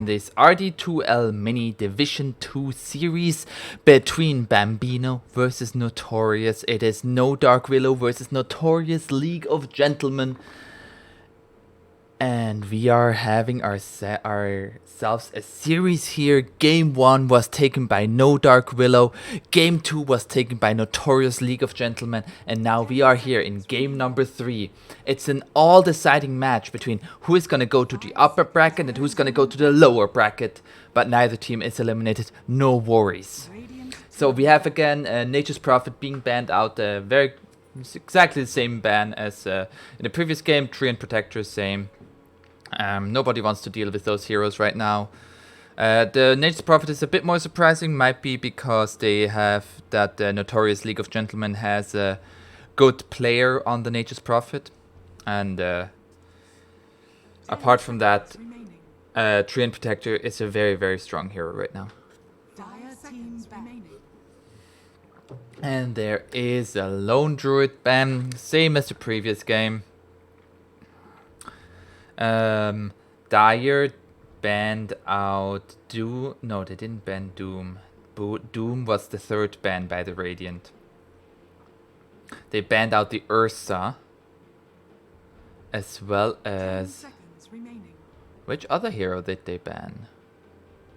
This rd2l mini division 2 series between Bambino versus Notorious. It is no Dark Willow versus Notorious League of Gentlemen, and we are having ourselves a series here. Game 1 was taken by no Dark Willow, Game 2 was taken by Notorious League of Gentlemen, and now we are here in game number 3. It's an all-deciding match between who is going to go to the upper bracket and who's going to go to the lower bracket, but neither team is eliminated, no worries. So we have again Nature's Prophet being banned out, it's exactly the same ban as in the previous game. Tree and Protector, same. Nobody wants to deal with those heroes right now. The Nature's Prophet is a bit more surprising, might be because they have that the Notorious League of Gentlemen has a good player on the Nature's Prophet. And apart from that, Tree and Protector is a very, very strong hero right now. And there is a Lone Druid ban, same as the previous game. Dire banned out Doom. No, they didn't ban Doom. Doom was the third ban by the Radiant. They banned out the Ursa, as well as... Which other hero did they ban?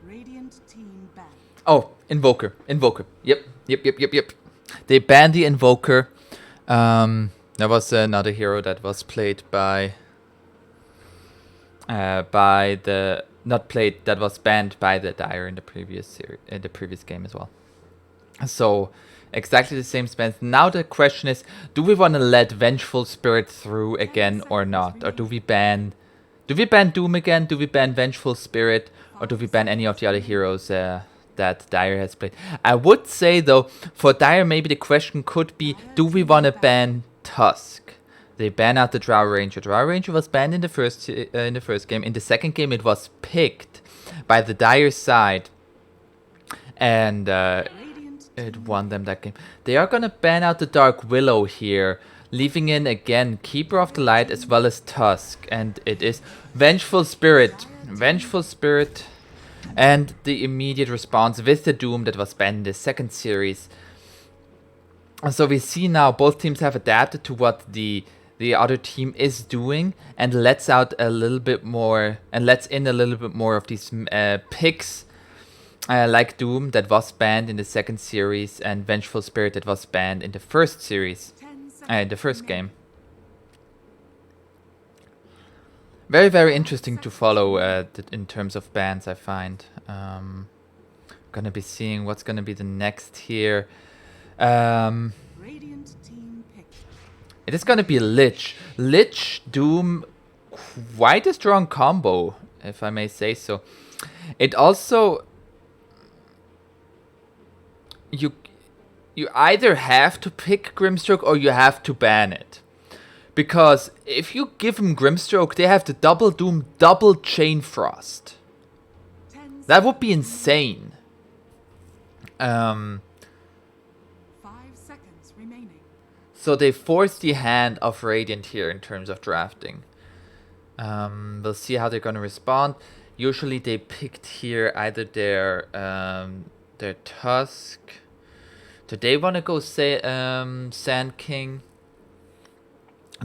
Radiant team banned. Oh, Invoker. Yep. They banned the Invoker. There was another hero that was played by the that was banned by the Dire in the previous game as well. So exactly the same spans. Now the question is, do we want to let Vengeful Spirit through again or not? Or do we ban Doom again? Do we ban Vengeful Spirit? Or do we ban any of the other heroes that Dire has played? I would say though, for Dire maybe the question could be, do we want to ban Tusk? They ban out the Drow Ranger. Drow Ranger was banned in the first game. In the second game, it was picked by the Dire side, and it won them that game. They are gonna ban out the Dark Willow here, leaving in again Keeper of the Light as well as Tusk, and it is Vengeful Spirit, and the immediate response with the Doom that was banned in the second series. So we see now both teams have adapted to what the other team is doing, and lets in a little bit more of these picks, like Doom that was banned in the second series, and Vengeful Spirit that was banned in the first series, in the first game. Very, very interesting to follow in terms of bans, I find. Gonna be seeing what's gonna be the next here. It is gonna be Lich. Doom, quite a strong combo, if I may say so. It also... You either have to pick Grimstroke or you have to ban it. Because if you give them Grimstroke, they have the double Doom, double Chain Frost. That would be insane. 5 seconds remaining. So they force the hand of Radiant here in terms of drafting. We'll see how they're going to respond. Usually they picked here either their Tusk. Do they want to go say Sand King?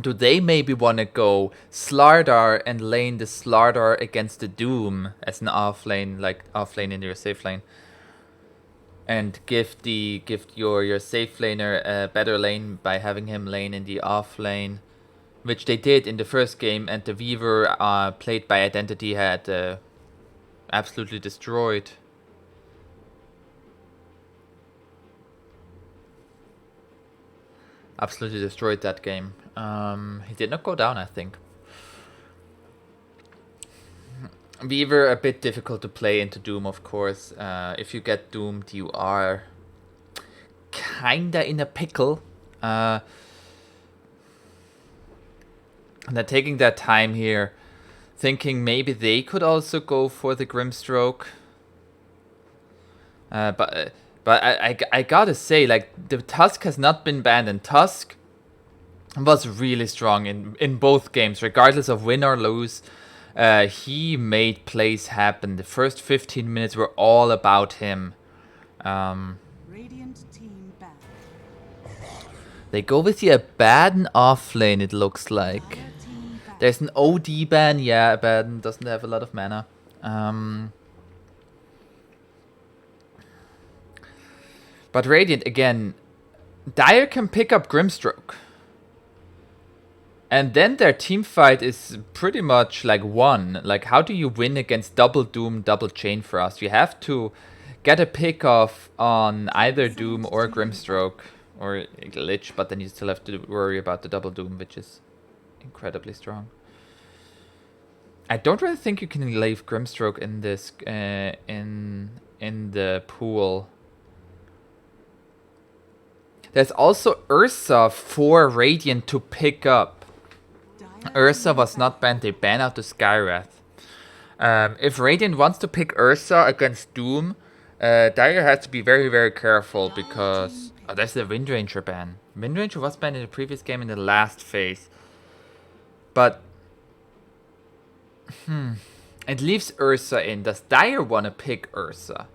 Do they maybe want to go Slardar and lane the Slardar against the Doom as an offlane, like offlane in your safe lane? And give your safe laner a better lane by having him lane in the off lane, which they did in the first game, and the Weaver played by Identity had absolutely destroyed. Absolutely destroyed that game. He did not go down, I think. Weaver a bit difficult to play into Doom, of course. If you get doomed, you are kinda in a pickle. And they're taking their time here, thinking maybe they could also go for the Grimstroke. But I gotta say, like, the Tusk has not been banned, and Tusk was really strong in both games, regardless of win or lose. He made plays happen. The first 15 minutes were all about him. Radiant team ban. They go with the Abaddon off lane, it looks like. Dire team ban. There's an OD ban. Yeah, Abaddon doesn't have a lot of mana. But Radiant, again, Dire can pick up Grimstroke. And then their team fight is pretty much like won. Like, how do you win against double Doom, double Chain Frost? You have to get a pick off on either Doom or Grimstroke or Lich, but then you still have to worry about the double Doom, which is incredibly strong. I don't really think you can leave Grimstroke in this in the pool. There's also Ursa for Radiant to pick up. Dire Ursa team was ban. not banned, they banned out the Skywrath. If Radiant wants to pick Ursa against Doom, Dire has to be very, very careful because... Oh, there's the Windranger ban. Windranger was banned in the previous game in the last phase. But... It leaves Ursa in. Does Dire want to pick Ursa?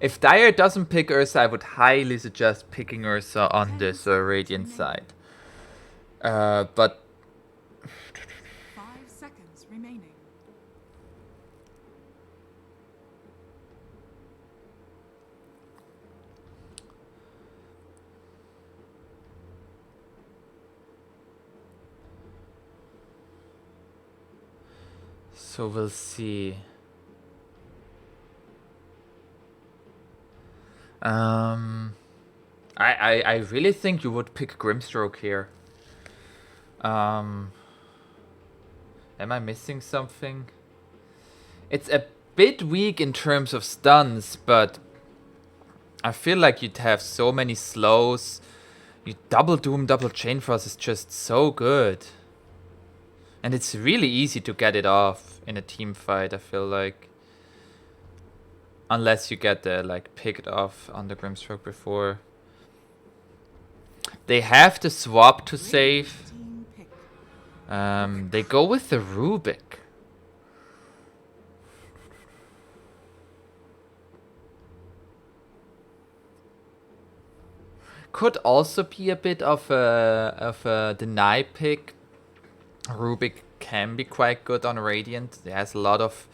If Dire doesn't pick Ursa, I would highly suggest picking Ursa on this Radiant side. But 5 seconds remaining. so we'll see. I really think you would pick Grimstroke here. Am I missing something? It's a bit weak in terms of stuns, but I feel like you'd have so many slows. You double Doom, double Chain Frost is just so good. And it's really easy to get it off in a team fight, I feel like. Unless you get the like picked off on the Grimstroke before. They have to swap to save. Team pick. They go with the Rubik. Could also be a bit of a deny pick. Rubik can be quite good on Radiant. It has a lot of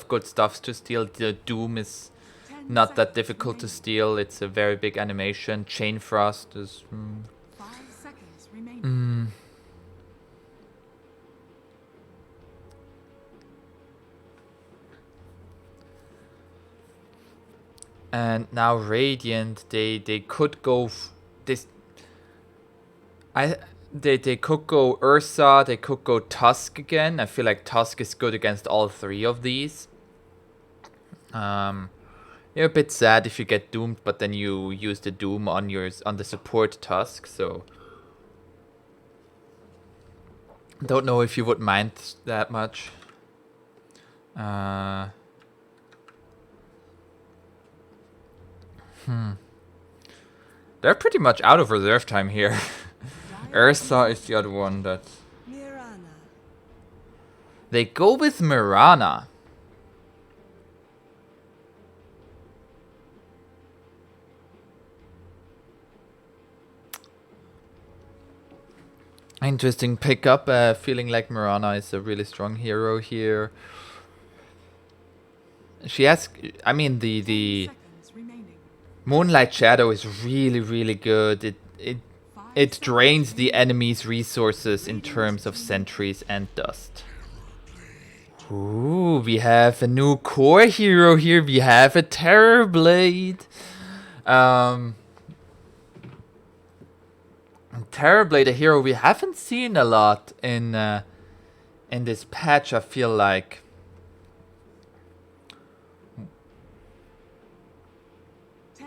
good stuff to steal. The Doom is 10 not that seconds difficult to remaining. steal. It's a very big animation. Chain Frost is 5 seconds remaining. and now Radiant, they could go this. They could go Ursa. They could go Tusk again. I feel like Tusk is good against all three of these. You're a bit sad if you get doomed, but then you use the Doom on the support Tusk. So don't know if you would mind that much. They're pretty much out of reserve time here. Ursa is the other one that... Mirana. They go with Mirana. Interesting pickup. Feeling like Mirana is a really strong hero here. She has... I mean, the Seconds remaining. Moonlight Shadow is really, really good. It drains the enemy's resources in terms of sentries and dust. Ooh, we have a new core hero here. We have a Terrorblade. Terrorblade, a hero we haven't seen a lot in this patch, I feel like.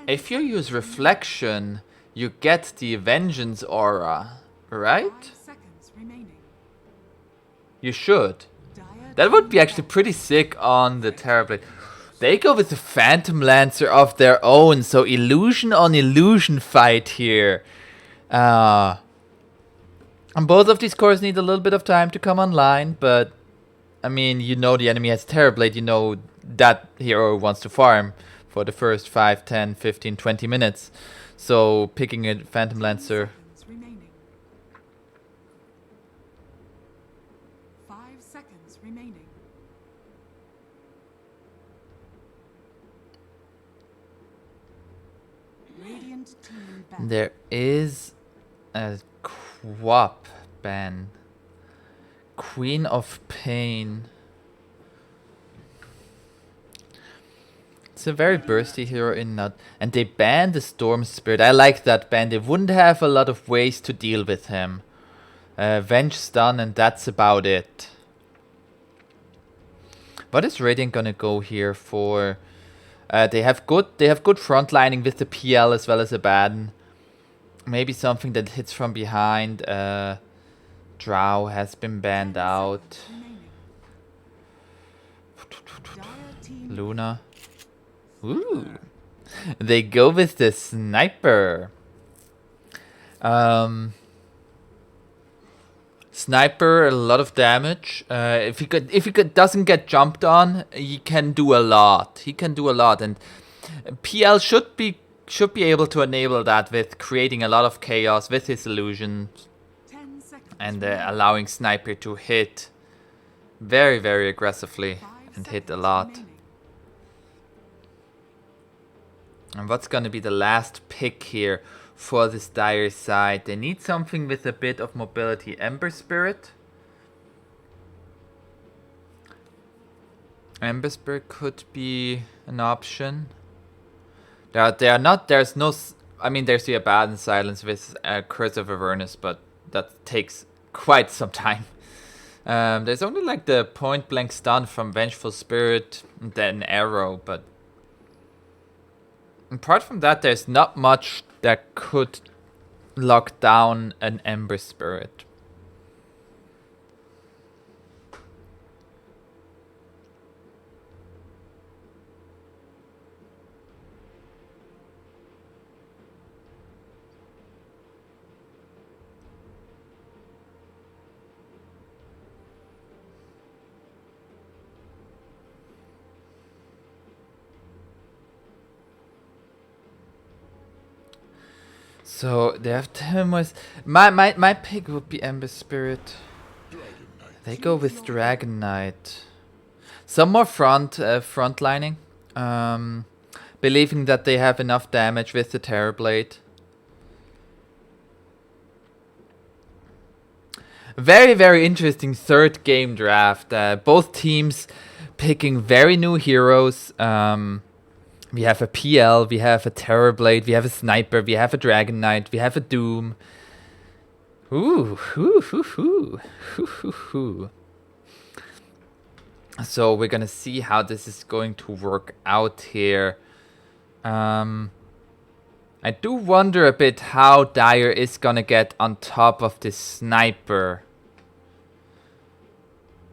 If you use Reflection, you get the Vengeance aura, right? 5 seconds remaining. You should. Dire That would be team actually pretty sick on the Terrorblade. They go with the Phantom Lancer of their own, so illusion on illusion fight here. And both of these cores need a little bit of time to come online, but I mean, you know the enemy has Terrorblade, you know that hero wants to farm for the first 5, 10, 15, 20 minutes. So picking a Phantom Lancer. 10 seconds remaining. 5 seconds remaining. Radiant team ban. There is a Quap ban. Queen of Pain. It's a very bursty hero in that. And they banned the Storm Spirit. I like that ban. They wouldn't have a lot of ways to deal with him. Venge stun and that's about it. What is Radiant gonna go here for? They have good frontlining with the PL as well as a Abaddon. Maybe something that hits from behind. Drow has been banned out. Luna. Ooh. They go with the Sniper. Sniper, a lot of damage. If he doesn't get jumped on, he can do a lot. And PL should be able to enable that with creating a lot of chaos with his illusions and allowing Sniper to hit very, very aggressively and hit a lot. And what's gonna be the last pick here for this Dire side? They need something with a bit of mobility. Ember Spirit. Ember Spirit could be an option. There's no, I mean, there's the Abaddon Silence with Curse of Avernus, but that takes quite some time. There's only like the point blank stun from Vengeful Spirit and then Arrow, but apart from that, there's not much that could lock down an Ember Spirit. So they have Timus. My pick would be Ember Spirit. They go with Dragon Knight. Some more frontlining. Believing that they have enough damage with the Terrorblade. Very, very interesting third game draft. Both teams picking very new heroes. We have a PL, we have a Terrorblade, we have a Sniper, we have a Dragon Knight, we have a Doom. Ooh, So we're gonna see how this is going to work out here. I do wonder a bit how Dire is gonna get on top of this Sniper.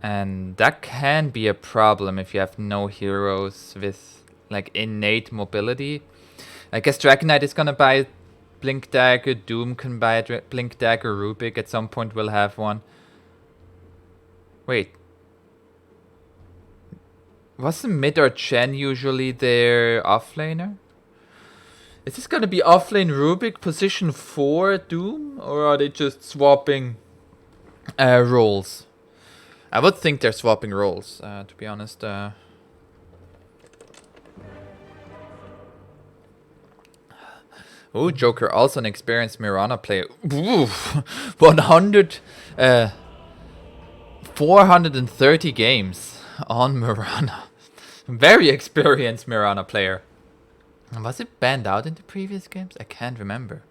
And that can be a problem if you have no heroes with like innate mobility. I guess Dragon Knight is gonna buy Blink Dagger, Doom can buy a Blink Dagger, Rubik at some point will have one. Wait. Wasn't Mid or Chen usually their offlaner? Is this gonna be offlane Rubik position 4 Doom? Or are they just swapping roles? I would think they're swapping roles, to be honest. Oh, Joker, also an experienced Mirana player. Ooh, 430 games on Mirana. Very experienced Mirana player. Was it banned out in the previous games? I can't remember.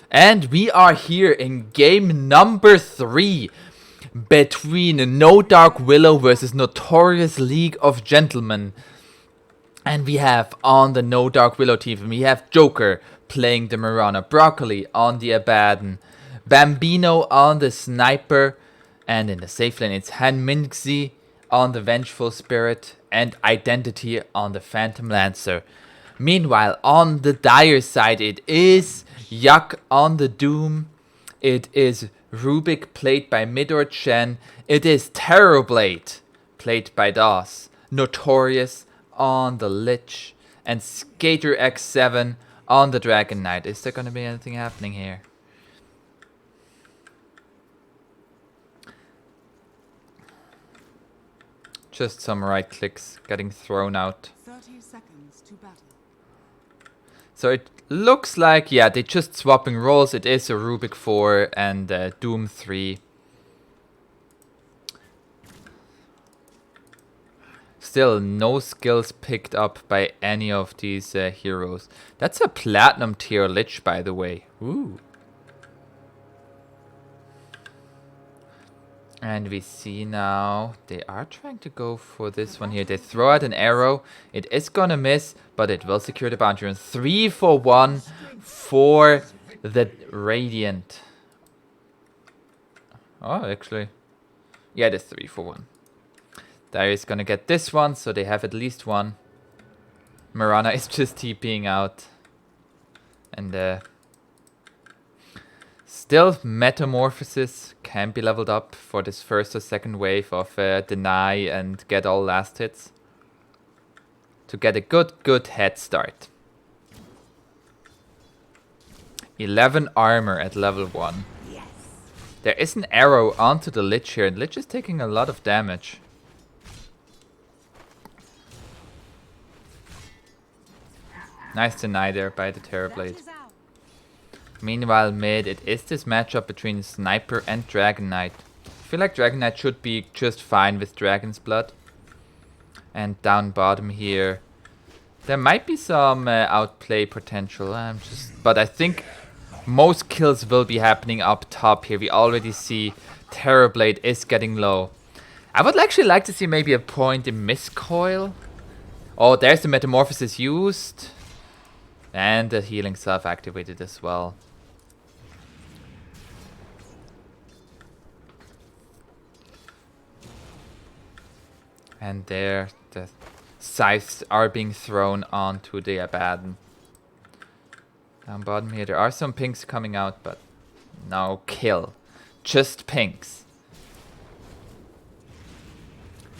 And we are here in game number 3 between No Dark Willow versus Notorious League of Gentlemen. And we have on the No Dark Willow team, we have Joker playing the Mirana, Broccoli on the Abaddon, Bambino on the Sniper, and in the safe lane it's Han Minxi on the Vengeful Spirit and Identity on the Phantom Lancer. Meanwhile, on the Dire side, it is Yuck on the Doom. It is Rubik, played by Midor Chen. It is Terrorblade, played by DOS. Notorious on the Lich. And Skater X7 on the Dragon Knight. Is there going to be anything happening here? Just some right clicks getting thrown out. 30 seconds to battle. So it looks like, yeah, they're just swapping roles. It is a Rubik 4 and Doom 3. Still no skills picked up by any of these heroes. That's a Platinum tier Lich, by the way. Ooh. And we see now they are trying to go for this one here. They throw out an arrow. It is gonna miss, but it will secure the bounty run. 3 for 1 for the Radiant. Oh, actually. Yeah, it is 3 for 1. Dire is gonna get this one, so they have at least one. Marana is just TPing out. And still, Metamorphosis can be leveled up for this first or second wave of Deny and get all last hits. To get a good head start. 11 armor at level 1. Yes. There is an arrow onto the Lich here, and Lich is taking a lot of damage. Nice deny there by the Terrorblade. Meanwhile, mid, it is this matchup between Sniper and Dragon Knight. I feel like Dragon Knight should be just fine with Dragon's Blood. And down bottom here, there might be some outplay potential. But I think most kills will be happening up top here. We already see Terrorblade is getting low. I would actually like to see maybe a point in Miscoil. Oh, there's the Metamorphosis used. And the healing self activated as well. And there, the scythes are being thrown onto the Abaddon. Down bottom here, there are some pinks coming out, but no kill. Just pinks.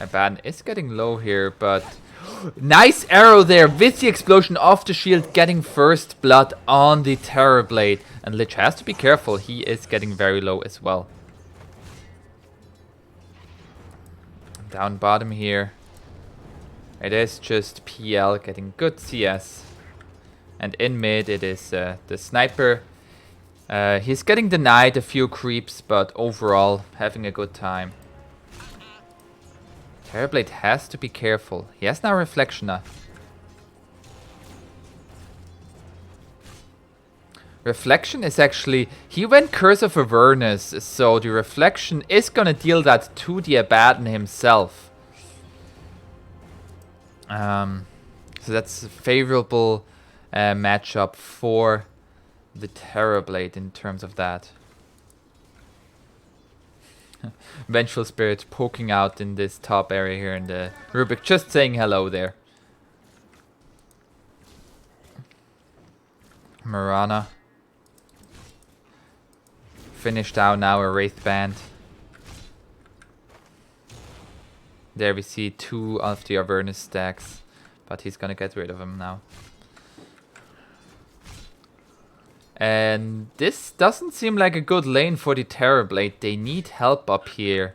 Abaddon is getting low here, but nice arrow there with the explosion of the shield, getting first blood on the Terrorblade. And Lich has to be careful, he is getting very low as well. Down bottom here, it is just PL getting good CS. And in mid it is the Sniper. He's getting denied a few creeps, but overall having a good time. Terrorblade has to be careful. He has now Reflectioner. Reflection is actually... He went Curse of Awareness, so the Reflection is gonna deal that to the Abaddon himself. So that's a favorable matchup for the Terrorblade in terms of that. Vengeful Spirit poking out in this top area here in the Rubik, just saying hello there. Marana. Finished down now a Wraith Band. There we see 2 of the Awareness stacks, but he's gonna get rid of them now. And this doesn't seem like a good lane for the Terrorblade. They need help up here.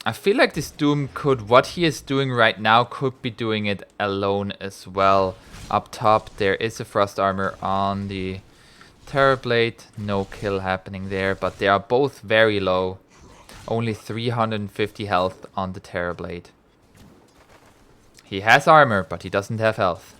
I feel like this Doom could, what he is doing right now, could be doing it alone as well. Up top there is a Frost Armor on the Terrorblade. No kill happening there, but they are both very low. Only 350 health on the Terrorblade. He has armor, but he doesn't have health.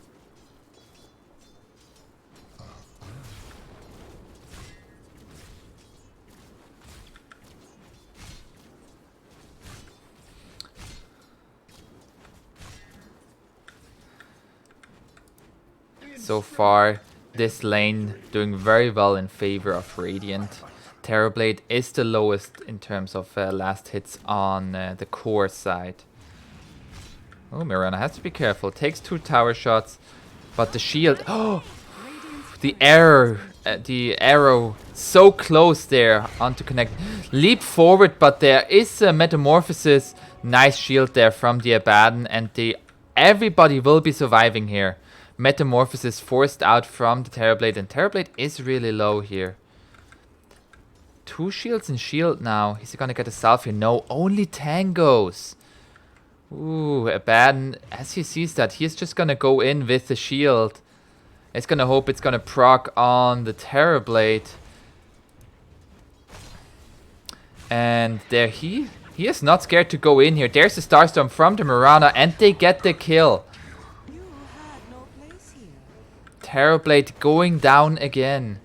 So far, this lane doing very well in favor of Radiant. Terrorblade is the lowest in terms of last hits on the core side. Oh, Mirana has to be careful. Takes 2 tower shots, but the shield... Oh! The arrow so close there onto connect. Leap forward, but there is a metamorphosis. Nice shield there from the Abaddon, and everybody will be surviving here. Metamorphosis forced out from the Terrorblade, and Terrorblade is really low here. 2 shields and shield now. Is he gonna get a salve here? No, only tangos. Ooh, Abaddon, as he sees that, he's just gonna go in with the shield. It's gonna hope it's gonna proc on the Terrorblade. And there he is not scared to go in here. There's the Starstorm from the Mirana, and they get the kill. You had no place here. Terrorblade going down again.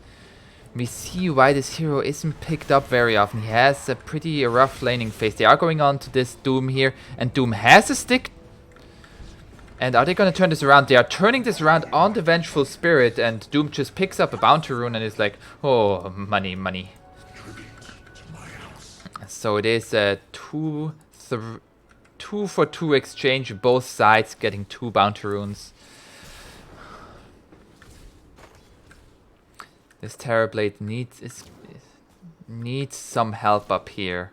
We see why this hero isn't picked up very often. He has a pretty rough laning phase. They are going on to this Doom here, and Doom has a stick. And are they going to turn this around? They are turning this around on the Vengeful Spirit, and Doom just picks up a Bounty Rune and is like, oh, money, money. So it is a 2 for 2 exchange, both sides getting 2 Bounty Runes. This Terrorblade needs some help up here.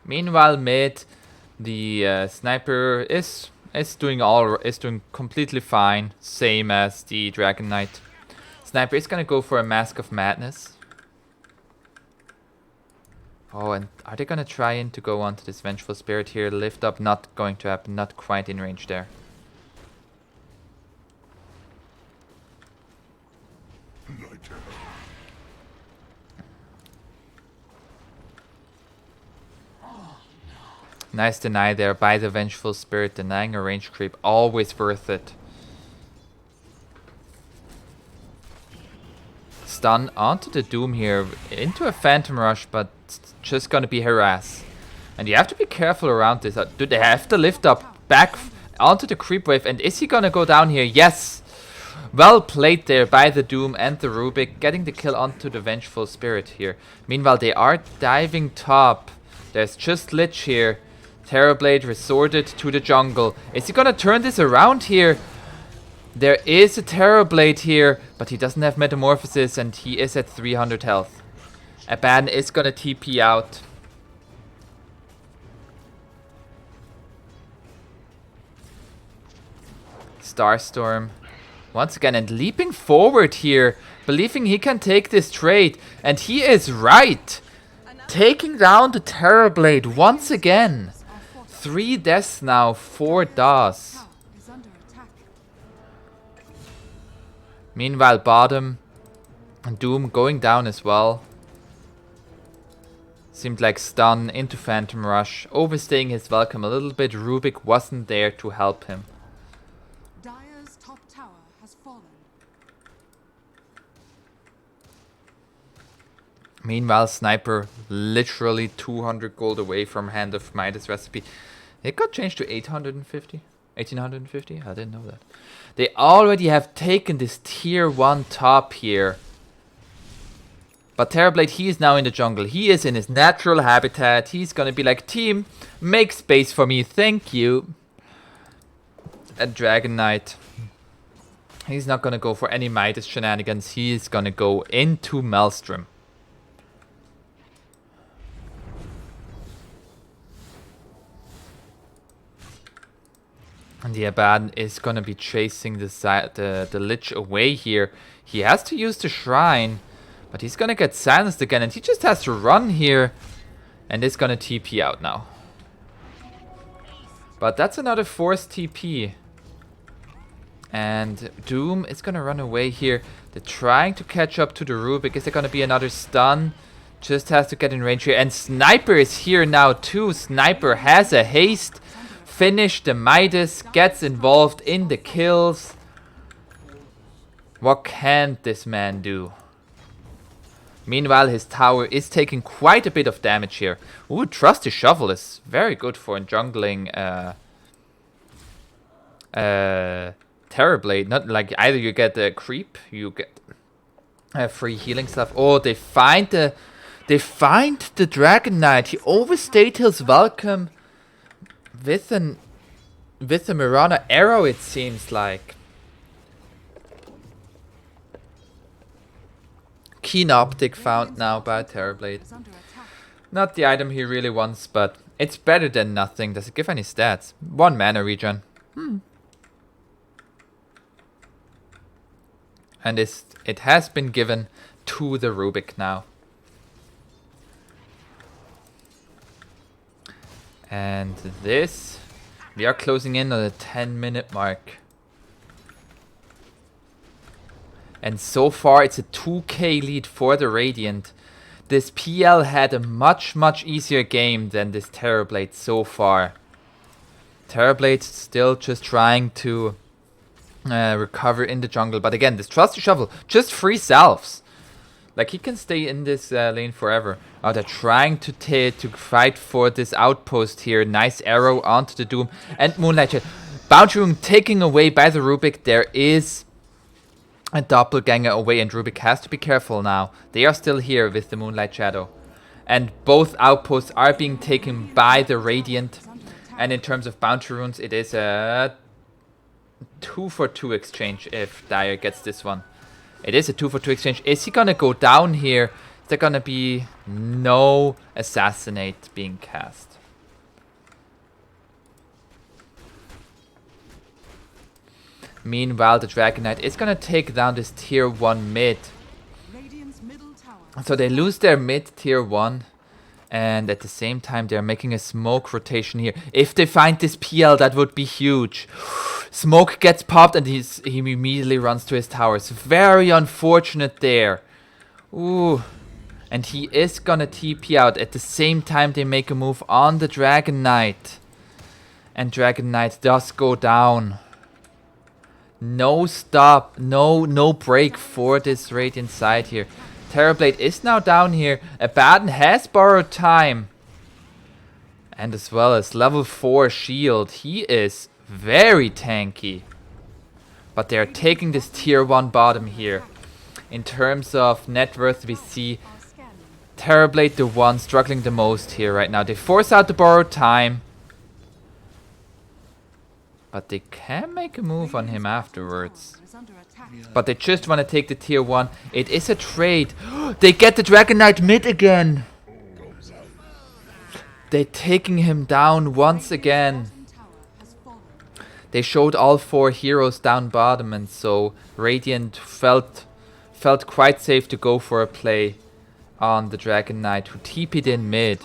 Meanwhile, mid, the sniper is doing completely fine, same as the Dragon Knight. Sniper is gonna go for a Mask of Madness. Oh, and are they gonna try to go onto this Vengeful Spirit here? Lift up, not going to happen, not quite in range there. Nice deny there by the Vengeful Spirit, denying a range creep, always worth it. Stun onto the Doom here, into a Phantom Rush, but just gonna be harass. And you have to be careful around this. Do they have to lift up back onto the creep wave, and is he gonna go down here? Yes! Well played there by the Doom and the Rubik, getting the kill onto the Vengeful Spirit here. Meanwhile, they are diving top. There's just Lich here. Terrorblade resorted to the jungle. Is he gonna turn this around here? There is a Terrorblade here, but he doesn't have Metamorphosis, and he is at 300 health. Abaddon is gonna TP out. Starstorm once again, and leaping forward here, believing he can take this trade, and he is right. Taking down the Terrorblade once again. 3 deaths now, 4 DAS. Is under attack. Meanwhile, bottom, Doom going down as well. Seemed like stun into Phantom Rush, overstaying his welcome a little bit. Rubik wasn't there to help him. Dire's top tower has fallen. Meanwhile, Sniper literally 200 gold away from Hand of Midas recipe. It got changed to 850? 1850? I didn't know that. They already have taken this tier 1 top here. But Terrorblade, he is now in the jungle. He is in his natural habitat. He's gonna be like, team, make space for me, thank you. And Dragon Knight, he's not gonna go for any Midas shenanigans. He is gonna go into Maelstrom. And the Abaddon is gonna be chasing the Lich away here. He has to use the Shrine, but he's gonna get silenced again, and he just has to run here, and is gonna TP out now. But that's another forced TP. And Doom is gonna run away here. They're trying to catch up to the Rubik. Is there gonna be another stun? Just has to get in range here. And Sniper is here now too. Sniper has a haste. Finish the Midas, gets involved in the kills. What can this man do? Meanwhile, his tower is taking quite a bit of damage here. Ooh, Trusty Shovel is very good for jungling Terrorblade. Not like either you get a creep, you get free healing stuff. Oh, they find the Dragon Knight. He overstayed his welcome with a Mirana arrow, it seems like. Keen optic found now by Terrorblade. Is under attack. Not the item he really wants, but it's better than nothing. Does it give any stats? 1 mana regen. And it has been given to the Rubik now. And this, we are closing in on the 10-minute mark. And so far it's a 2k lead for the Radiant. This PL had a much easier game than this Terrorblade so far. Terrorblade's still just trying to recover in the jungle. But again, this Trusty Shovel, just 3 selves. Like, he can stay in this lane forever. Oh, they're trying to fight for this outpost here. Nice arrow onto the Doom. And Moonlight Shadow. Bounty Rune taking away by the Rubik. There is a doppelganger away, and Rubik has to be careful now. They are still here with the Moonlight Shadow. And both outposts are being taken by the Radiant. And in terms of Bounty Runes, it is a 2-for-2 exchange if Dire gets this one. It is a 2-for-2 exchange. Is he gonna go down here? Is there gonna be no Assassinate being cast? Meanwhile, the Dragon Knight is gonna take down this tier 1 mid. Radiant's middle tower. So they lose their mid tier 1. And at the same time, they're making a smoke rotation here. If they find this PL, that would be huge. Smoke gets popped and he immediately runs to his towers. Very unfortunate there. Ooh. And he is gonna TP out. At the same time, they make a move on the Dragon Knight. And Dragon Knight does go down. No stop. No break for this Radiant side here. Terrorblade is now down here. Abaddon has borrowed time. And as well as level 4 shield. He is very tanky. But they're taking this tier 1 bottom here. In terms of net worth, we see Terrorblade the one struggling the most here right now. They force out the borrowed time. But they can make a move on him afterwards. But they just want to take the tier 1. It is a trade. They get the Dragon Knight mid again. They're taking him down once again. They showed all 4 heroes down bottom, and so Radiant felt quite safe to go for a play on the Dragon Knight, who TP'd in mid.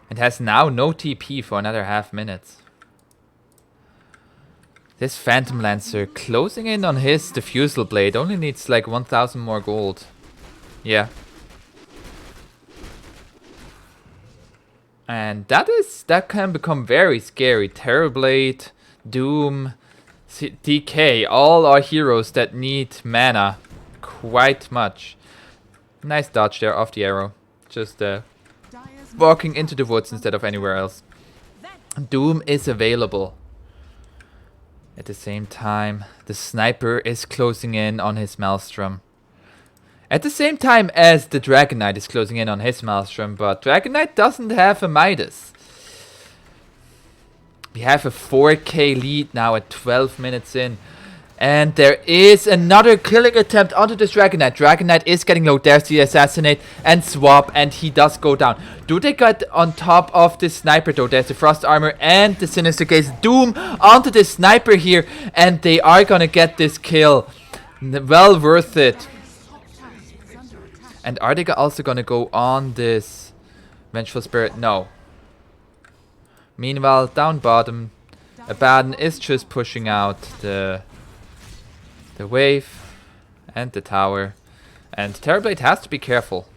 And has now no TP for another half minute. This Phantom Lancer closing in on his Diffusal Blade. Only needs like 1000 more gold. Yeah. And that can become very scary. Terrorblade, Doom, DK, all are heroes that need mana quite much. Nice dodge there off the arrow. Just walking into the woods instead of anywhere else. Doom is available. At the same time, the sniper is closing in on his Maelstrom. At the same time as the Dragon Knight is closing in on his Maelstrom, but Dragon Knight doesn't have a Midas. We have a 4k lead now at 12 minutes in. And there is another killing attempt onto this Dragon Knight. Dragon Knight is getting low. There's the Assassinate and Swap, and he does go down. Do they get on top of the Sniper though? There's the Frost Armor and the Sinister Gaze. Doom onto the Sniper here, and they are gonna get this kill. Well worth it. And are they also gonna go on this Vengeful Spirit? No. Meanwhile, down bottom, Abaddon is just pushing out the wave and the tower. And Terrorblade has to be careful.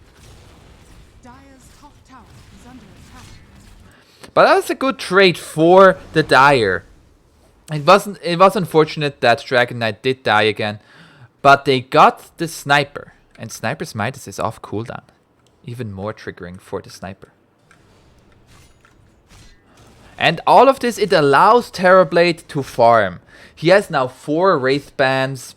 But that's a good trade for the Dire. It was unfortunate that Dragon Knight did die again. But they got the Sniper. And Sniper's Midas is off cooldown. Even more triggering for the Sniper. And all of this, it allows Terrorblade to farm. He has now 4 Wraith Bands.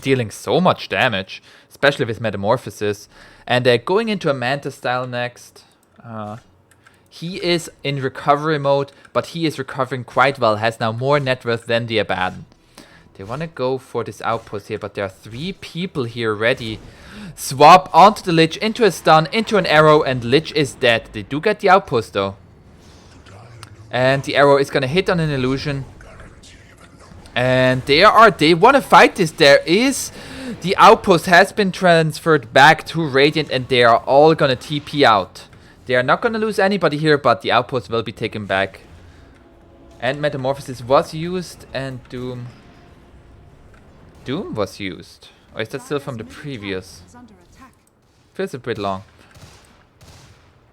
dealing so much damage, especially with Metamorphosis. And going into a Manta style next. He is in recovery mode, but he is recovering quite well. Has now more net worth than the Abaddon. They want to go for this outpost here, but there are 3 people here ready. Swap onto the Lich, into a stun, into an arrow, and Lich is dead. They do get the outpost though. And the arrow is going to hit on an illusion. And they want to fight this. The outpost has been transferred back to Radiant, and they are all going to TP out. They are not going to lose anybody here, but the outpost will be taken back. And Metamorphosis was used, and Doom was used. Or is that still from the previous? Feels a bit long.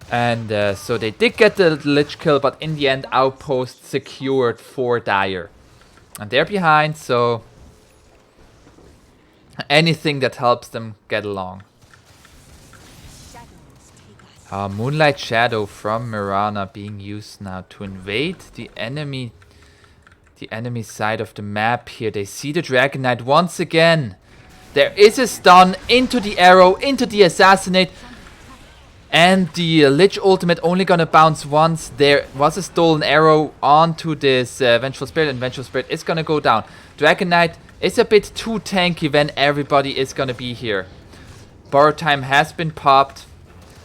And so they did get the Lich kill, but in the end, outpost secured for Dire. And they're behind, so anything that helps them get along. Moonlight Shadow from Mirana being used now to invade the enemy side of the map here. They see the Dragon Knight once again. There is a stun into the arrow, into the assassinate. And the Lich ultimate only gonna bounce once. There was a stolen arrow onto this Vengeful Spirit, and Vengeful Spirit is gonna go down. Dragon Knight is a bit too tanky when everybody is gonna be here. Borrow Time has been popped.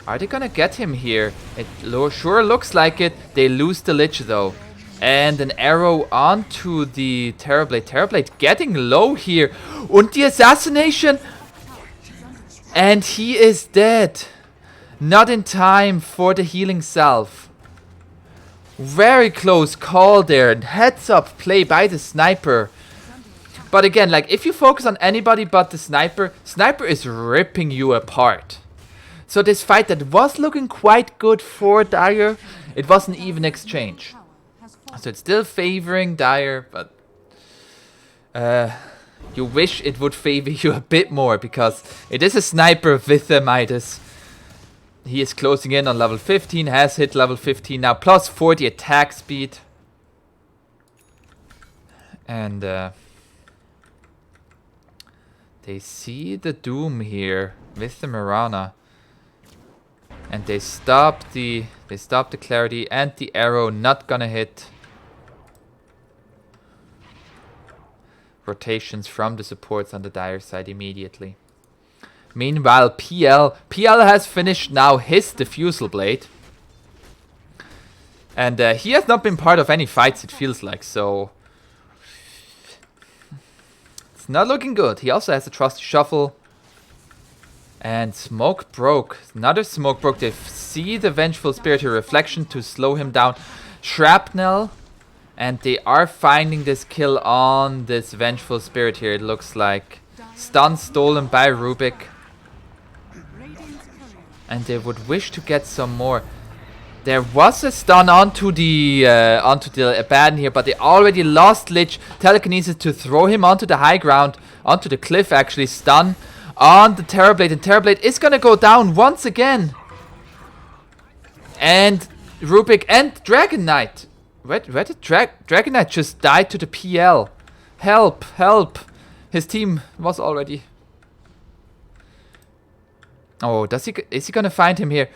Are they gonna get him here? It sure looks like it. They lose the Lich though. And an arrow onto the Terrorblade. Terrorblade getting low here. And the assassination. And he is dead. Not in time for the healing salve. Very close call there. Heads up play by the sniper. But again, like if you focus on anybody but the sniper, sniper is ripping you apart. So this fight that was looking quite good for Dire, it was an even exchange. So it's still favoring Dire, but you wish it would favor you a bit more, because it is a sniper with a Midas. He is closing in on level 15, has hit level 15 now, plus 40 attack speed. And they see the Doom here with the Mirana. And they stop the Clarity, and the arrow not gonna hit. Rotations from the supports on the Dire side immediately. Meanwhile, PL has finished now his Diffusal Blade. And he has not been part of any fights, it feels like, so it's not looking good. He also has a Trusty Shuffle. And Smoke broke. Another Smoke broke. They see the Vengeful Spirit here, Reflection to slow him down. Shrapnel. And they are finding this kill on this Vengeful Spirit here, it looks like. Stun stolen by Rubik. And they would wish to get some more. There was a stun onto the Abaddon here, but they already lost Lich. Telekinesis to throw him onto the high ground, onto the cliff actually. Stun on the Terrorblade, and Terrorblade is gonna go down once again. And Rubik and Dragon Knight. Where did Dragon Knight just die to the PL? Help, help. His team was already... Oh, is he gonna find him here?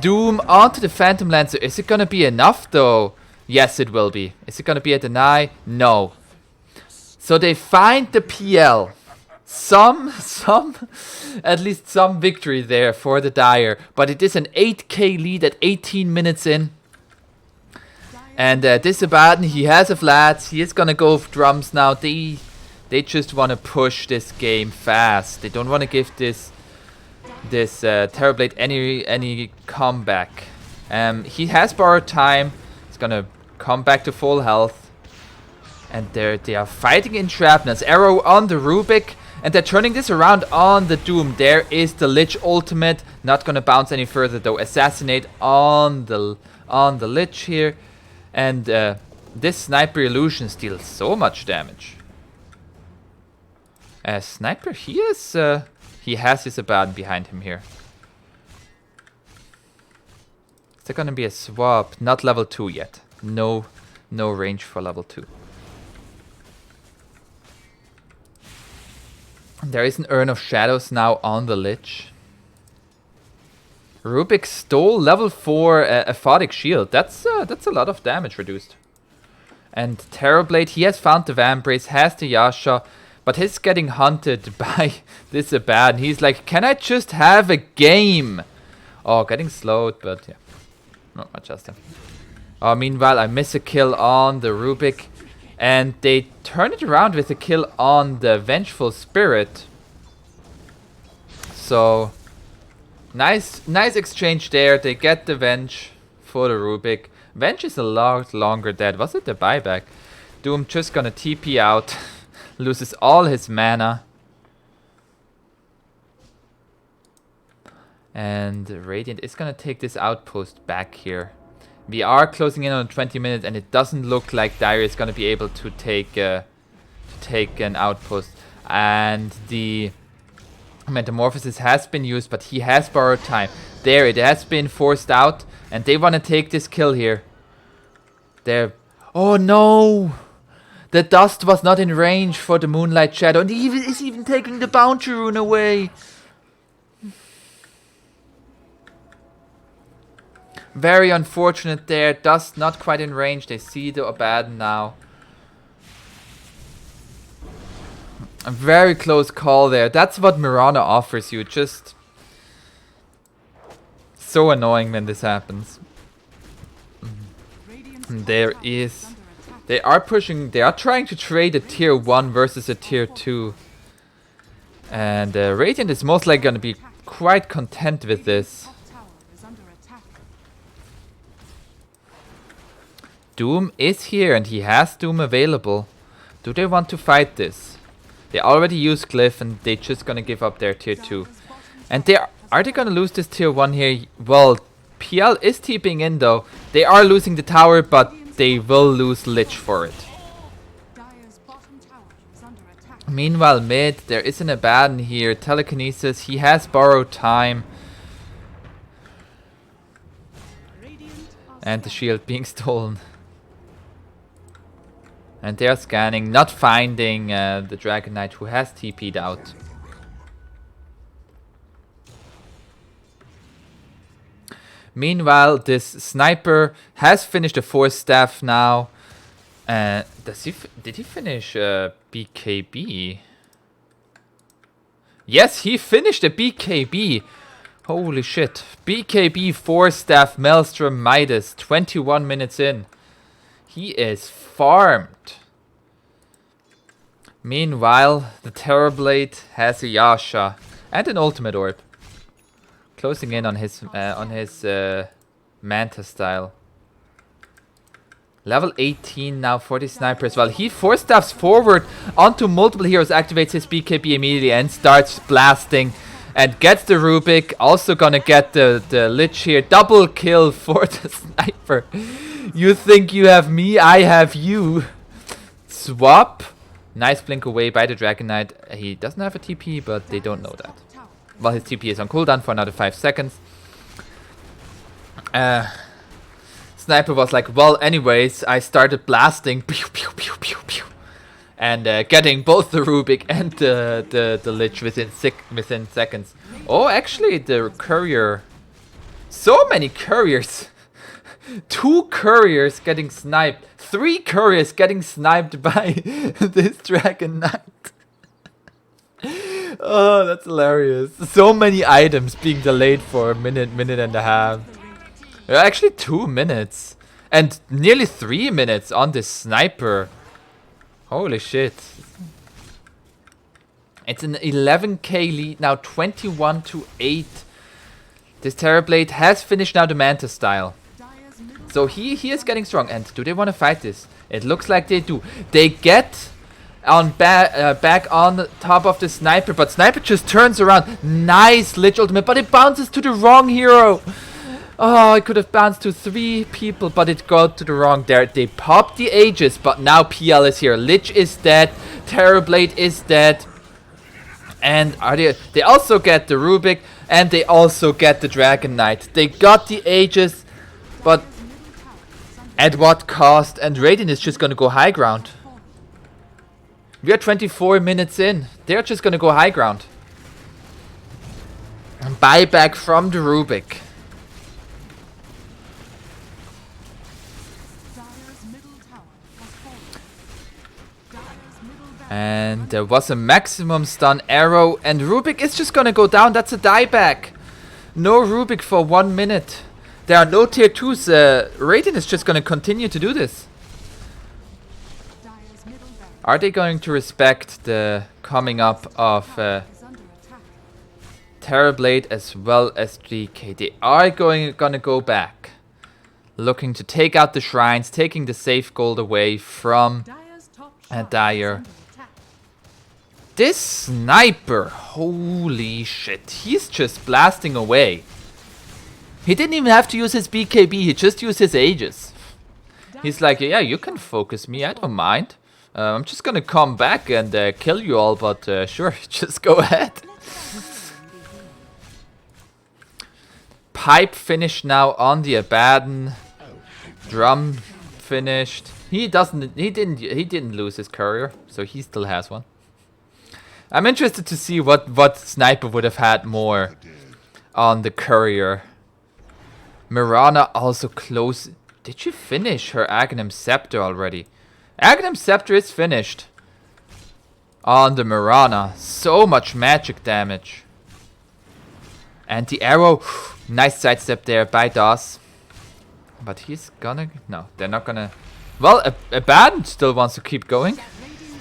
Doom onto the Phantom Lancer. Is it gonna be enough though? Yes, it will be. Is it gonna be a deny? No. So they find the PL. At least some victory there for the Dire. But it is an 8k lead at 18 minutes in. And this Abaddon, he has a flat. He is gonna go for drums now. They just want to push this game fast. They don't want to give this Terrorblade any comeback. He has borrowed time. He's gonna come back to full health. And they are fighting in shrapnels. Arrow on the Rubik. And they're turning this around on the Doom. There is the Lich ultimate. Not gonna bounce any further though. Assassinate on the Lich here. And this Sniper Illusion deals so much damage. Sniper, he has his Abaddon behind him here. Is there gonna be a swap? Not level 2 yet. No range for level 2. There is an Urn of Shadows now on the Lich. Rubik stole level 4 Aphotic Shield. That's a lot of damage reduced. And Terrorblade, he has found the Vambrace, has the Yasha, but he's getting hunted by this Abaddon. He's like, can I just have a game? Oh, getting slowed, but yeah. Not much else there. Meanwhile, I miss a kill on the Rubik. And they turn it around with a kill on the Vengeful Spirit. So, nice exchange there. They get the Venge for the Rubik. Venge is a lot longer dead. Was it the buyback? Doom just gonna TP out. Loses all his mana. And Radiant is gonna take this outpost back here. We are closing in on 20 minutes, and it doesn't look like Dire is gonna be able to take an outpost. And the Metamorphosis has been used, but he has borrowed time. There, it has been forced out, and they want to take this kill here. There. Oh no! The dust was not in range for the Moonlight Shadow, and he is even taking the Bounty Rune away. Very unfortunate there. Dust not quite in range. They see the Abaddon now. A very close call there. That's what Mirana offers you. Just so annoying when this happens. There is... They are pushing... They are trying to trade a tier 1 versus a tier 2. And Radiant is most likely going to be quite content with this. Doom is here and he has Doom available. Do they want to fight this? They already used Glyph and they just gonna give up their tier 2. And are they gonna lose this tier 1 here? Well, PL is TPing in though. They are losing the tower, but they will lose Lich for it. Meanwhile mid, there is an Abaddon here. Telekinesis, he has borrowed time. And the shield being stolen. And they are scanning, not finding the Dragon Knight who has TP'd out. Meanwhile, this sniper has finished the 4th staff now. Did he finish BKB? Yes, he finished a BKB. Holy shit. BKB 4 staff Maelstrom Midas, 21 minutes in. He is farmed. Meanwhile, the Terrorblade has a Yasha and an ultimate orb. Closing in on his Manta style. Level 18 now for the sniper as well. He 4 staffs forward onto multiple heroes, activates his BKB immediately and starts blasting. And gets the Rubik. Also gonna get the Lich here. Double kill for the sniper. You think you have me, I have you. Swap. Nice blink away by the Dragon Knight. He doesn't have a TP, but they don't know that. Well, his TP is on cooldown for another 5 seconds. Sniper was like, well, anyways, I started blasting. Pew, pew, pew, pew, pew. And getting both the Rubik and the Lich within seconds. Oh, actually, the courier. So many couriers. 2 couriers getting sniped. 3 couriers getting sniped by this Dragon Knight. Oh, that's hilarious. So many items being delayed for a minute and a half. Actually 2 minutes. And nearly 3 minutes on this sniper. Holy shit. It's an 11k lead now, 21-8. This Terrorblade has finished now the Manta style. So he is getting strong. And do they want to fight this? It looks like they do. They get on back on the top of the sniper, but sniper just turns around. Nice Lich ultimate, but it bounces to the wrong hero. Oh, it could have bounced to 3 people, but it got to the wrong there. They popped the Aegis, but now PL is here. Lich is dead. Terrorblade is dead. And they also get the Rubik, and they also get the Dragon Knight. They got the Aegis, but at what cost? And Radiant is just gonna go high ground. We are 24 minutes in. They're just gonna go high ground. And buy back from the Rubik. Dire's middle tower has fallen. Dire's middle barracks And there was a maximum stun arrow. And Rubik is just gonna go down. That's a dieback. No Rubik for 1 minute. There are no tier 2s. Radiant is just gonna continue to do this. Dire's middle barracks Are they going to respect the coming up of is under attack. Terrorblade as well as GK? They are gonna go back. Looking to take out the shrines, taking the safe gold away from Dire's top And shrine Dire. is under attack. this sniper. Holy shit. He's just blasting away. He didn't even have to use his BKB, he just used his Aegis. He's like, yeah, you can focus me, I don't mind. I'm just gonna come back and kill you all, but sure, just go ahead. Pipe finished now on the Abaddon. Drum finished. He didn't lose his courier, so he still has one. I'm interested to see what sniper would have had more on the courier. Mirana also close. Did you finish her Aghanim Scepter already? Aghanim Scepter is finished. On the Mirana. So much magic damage. And the arrow. Nice sidestep there by DOS. But he's gonna... No, they're not gonna... Well, Abaddon still wants to keep going.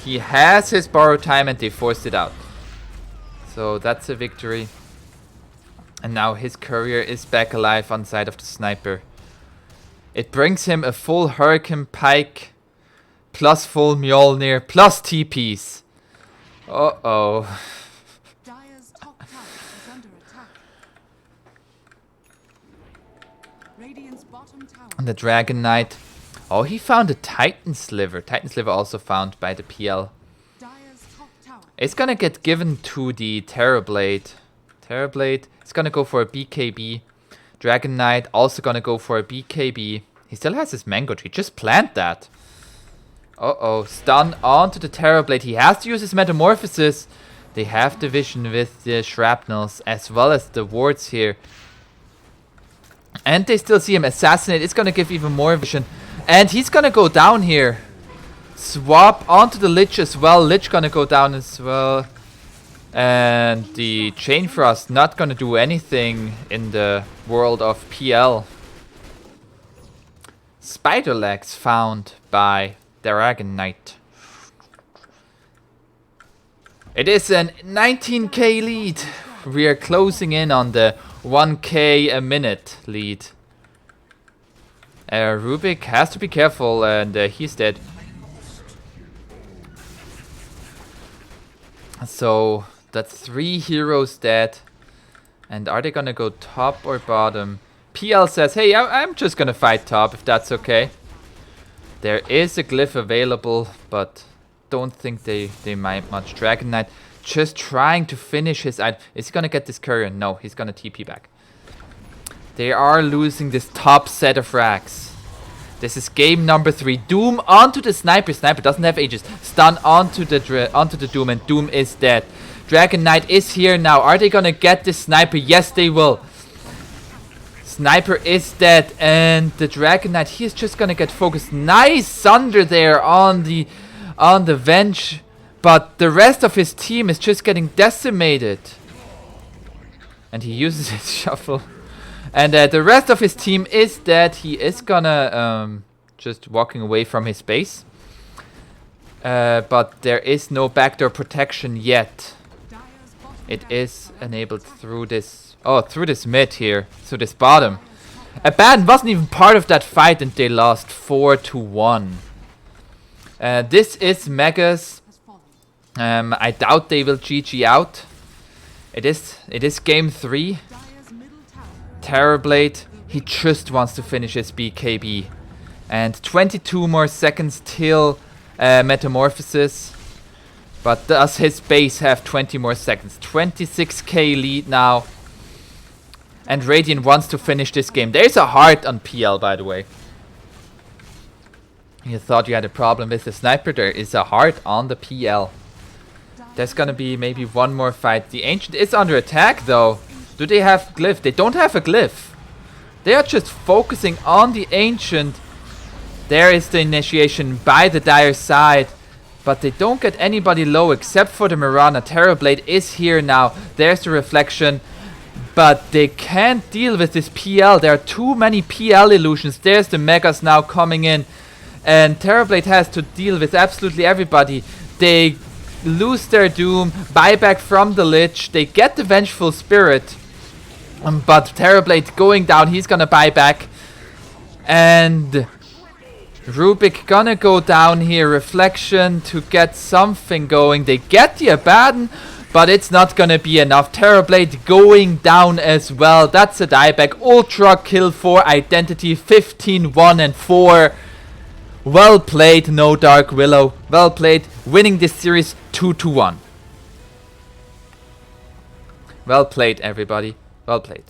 He has his borrowed time and they forced it out. So that's a victory. And now his courier is back alive on side of the sniper. It brings him a full Hurricane Pike, plus full Mjolnir, plus TPs. Uh-oh. Dire's top tower is under attack. Radiant's bottom tower And the Dragon Knight. Oh, he found a Titan Sliver. Titan Sliver also found by the PL. Dire's top tower It's gonna get given to the Terrorblade. Terrorblade is gonna go for a BKB. Dragon Knight also gonna go for a BKB. He still has his Mango Tree. Just plant that. Uh-oh. Stun onto the Terrorblade. He has to use his Metamorphosis. They have the vision with the Shrapnels as well as the wards here. And they still see him assassinate. It's gonna give even more vision. And he's gonna go down here. Swap onto the Lich as well. Lich gonna go down as well. And the Chain Frost not gonna do anything in the world of PL. Spider Legs found by Dragon Knight. It is an 19k lead. We are closing in on the 1k a minute lead. Rubik has to be careful and he's dead. So that's 3 heroes dead. And are they gonna go top or bottom? PL says, hey, I'm just gonna fight top if that's okay. There is a glyph available, but don't think they might much. Dragon Knight just trying to finish his item. Is he gonna get this courier? No, he's gonna TP back. They are losing this top set of racks. This is game number 3. Doom onto the sniper. Sniper doesn't have Aegis. Stun onto the Doom, and Doom is dead. Dragon Knight is here now. Are they gonna get this sniper? Yes, they will. Sniper is dead, and the Dragon Knight, he is just gonna get focused. Nice Sunder there on the Venge, but the rest of his team is just getting decimated. And he uses his shuffle. And the rest of his team is dead. He is gonna just walking away from his base. But there is no backdoor protection yet. It is enabled through this. Oh, through this mid here. So this bottom. Abaddon wasn't even part of that fight and they lost 4-1. This is Megas. I doubt they will GG out. It is game 3. Terrorblade, he just wants to finish his BKB. And 22 more seconds till Metamorphosis. But does his base have 20 more seconds? 26k lead now. And Radiant wants to finish this game. There's a heart on PL, by the way. You thought you had a problem with the sniper. There is a heart on the PL. There's gonna be maybe one more fight. The Ancient is under attack though. Do they have glyph? They don't have a glyph. They are just focusing on the Ancient. There is the initiation by the Dire side. But they don't get anybody low except for the Mirana. Terrorblade is here now. There's the reflection. But they can't deal with this PL. There are too many PL illusions. There's the Megas now coming in. And Terrorblade has to deal with absolutely everybody. They lose their Doom. Buyback from the Lich. They get the Vengeful Spirit. But Terrorblade going down. He's gonna buy back. And Rubik gonna go down here. Reflection to get something going. They get the Abaddon, but it's not gonna be enough. Terrorblade going down as well. That's a dieback. Ultra kill for Identity. 15, 1 and 4. Well played, no Dark Willow. Well played. Winning this series 2-1. Well played, everybody. Well played.